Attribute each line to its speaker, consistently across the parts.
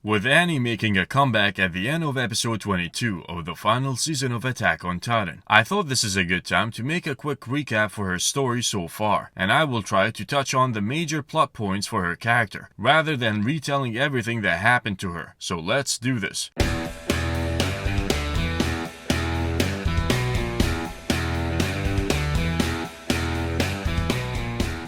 Speaker 1: with Annie making a comeback at the end of episode 22 of the final season of Attack on Titan. I thought this is a good time to make a quick recap for her story so far, and I will try to touch on the major plot points for her character, rather than retelling everything that happened to her. So let's do this.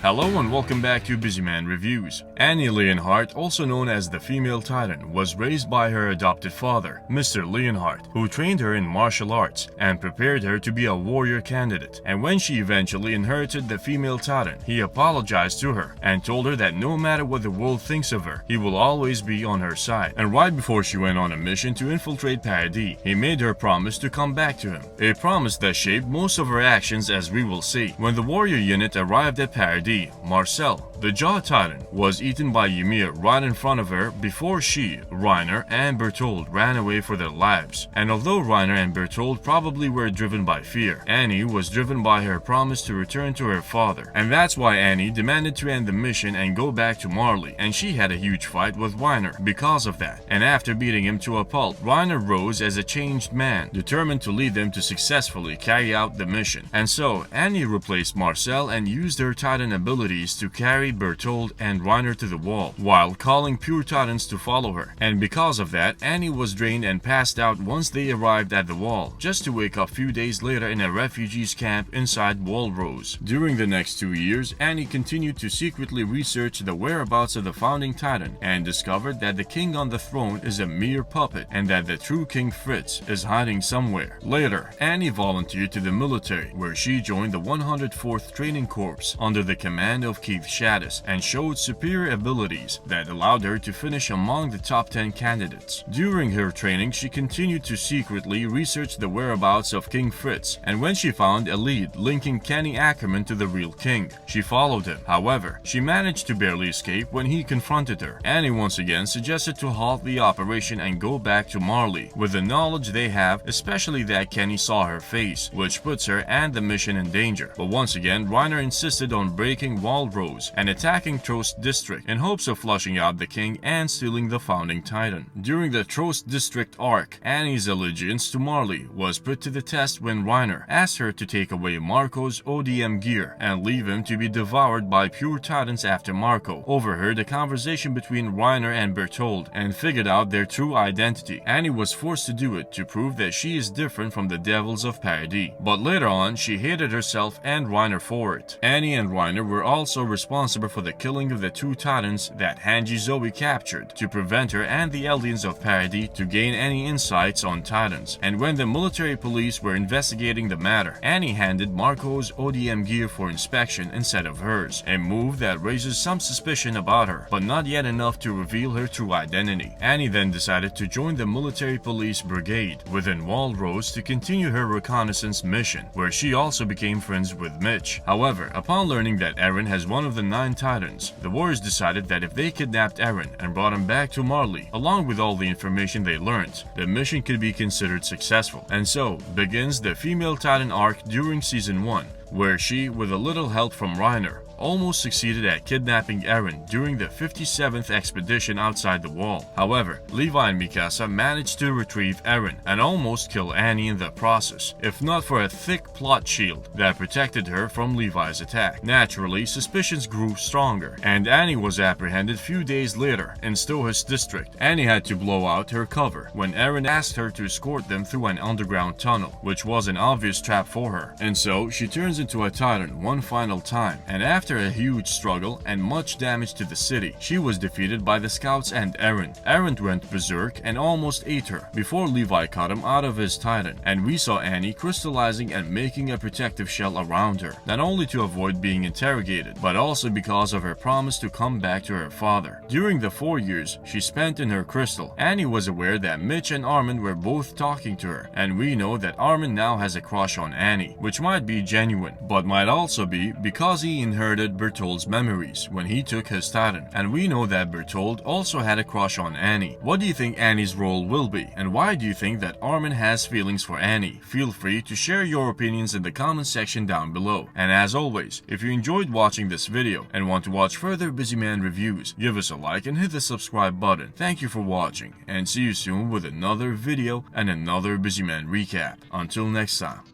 Speaker 1: Hello and welcome back to Busyman Reviews. Annie Leonhart, also known as the female Titan, was raised by her adopted father, Mr. Leonhart, who trained her in martial arts and prepared her to be a warrior candidate. And when she eventually inherited the female Titan, he apologized to her and told her that no matter what the world thinks of her, he will always be on her side. And right before she went on a mission to infiltrate Paradis, he made her promise to come back to him. A promise that shaped most of her actions, as we will see. When the warrior unit arrived at Paradis, Marcel, the Jaw Titan, was eaten by Ymir right in front of her before she, Reiner, and Bertold ran away for their lives. And although Reiner and Bertold probably were driven by fear, Annie was driven by her promise to return to her father. And that's why Annie demanded to end the mission and go back to Marley, and she had a huge fight with Reiner because of that. And after beating him to a pulp, Reiner rose as a changed man, determined to lead them to successfully carry out the mission. And so, Annie replaced Marcel and used her Titan abilities to carry Bertold and Reiner to the wall, while calling pure Titans to follow her. And because of that, Annie was drained and passed out once they arrived at the wall, just to wake up a few days later in a refugees camp inside Walrose. During the next 2 years, Annie continued to secretly research the whereabouts of the founding Titan and discovered that the king on the throne is a mere puppet and that the true King Fritz is hiding somewhere. Later, Annie volunteered to the military, where she joined the 104th Training Corps under the command of Keith Shaddis and showed superior abilities that allowed her to finish among the top 10 candidates. During her training, she continued to secretly research the whereabouts of King Fritz, and when she found a lead linking Kenny Ackerman to the real king, she followed him. However, she managed to barely escape when he confronted her. Annie once again suggested to halt the operation and go back to Marley, with the knowledge they have, especially that Kenny saw her face, which puts her and the mission in danger. But once again, Reiner insisted on breaking Walrose and attacking Trost district in hopes of flushing out the king and stealing the founding Titan. During the Trost district arc, Annie's allegiance to Marley was put to the test when Reiner asked her to take away Marco's ODM gear and leave him to be devoured by pure Titans after Marco overheard a conversation between Reiner and Bertold and figured out their true identity. Annie was forced to do it to prove that she is different from the devils of Paradis. But later on, she hated herself and Reiner for it. Annie and Reiner were also responsible for the killing of the 2 Titans that Hanji Zoe captured to prevent her and the aliens of Paradis to gain any insights on Titans. And when the military police were investigating the matter, Annie handed Marco's ODM gear for inspection instead of hers, a move that raises some suspicion about her, but not yet enough to reveal her true identity. Annie then decided to join the military police brigade within Walrose to continue her reconnaissance mission, where she also became friends with Mitch. However, upon learning that Eren has one of the 9 Titans, the warriors decided that if they kidnapped Eren and brought him back to Marley, along with all the information they learned, the mission could be considered successful. And so begins the female Titan arc during season 1, where she, with a little help from Reiner, almost succeeded at kidnapping Eren during the 57th expedition outside the wall. However, Levi and Mikasa managed to retrieve Eren and almost kill Annie in the process, if not for a thick plot shield that protected her from Levi's attack. Naturally, suspicions grew stronger, and Annie was apprehended few days later in Stohus district. Annie had to blow out her cover when Eren asked her to escort them through an underground tunnel, which was an obvious trap for her. And so, she turns into a Titan one final time, and after a huge struggle and much damage to the city, she was defeated by the scouts and Eren. Eren went berserk and almost ate her before Levi caught him out of his Titan, and we saw Annie crystallizing and making a protective shell around her, not only to avoid being interrogated, but also because of her promise to come back to her father. During the 4 years she spent in her crystal, Annie was aware that Mitch and Armin were both talking to her, and we know that Armin now has a crush on Annie, which might be genuine, but might also be because he inherited inherited Bertold's memories when he took his Titan, and we know that Bertold also had a crush on Annie. What do you think Annie's role will be, and why do you think that Armin has feelings for Annie? Feel free to share your opinions in the comment section down below. And as always, if you enjoyed watching this video and want to watch further Busy Man reviews, give us a like and hit the subscribe button. Thank you for watching, and see you soon with another video and another Busy Man recap. Until next time.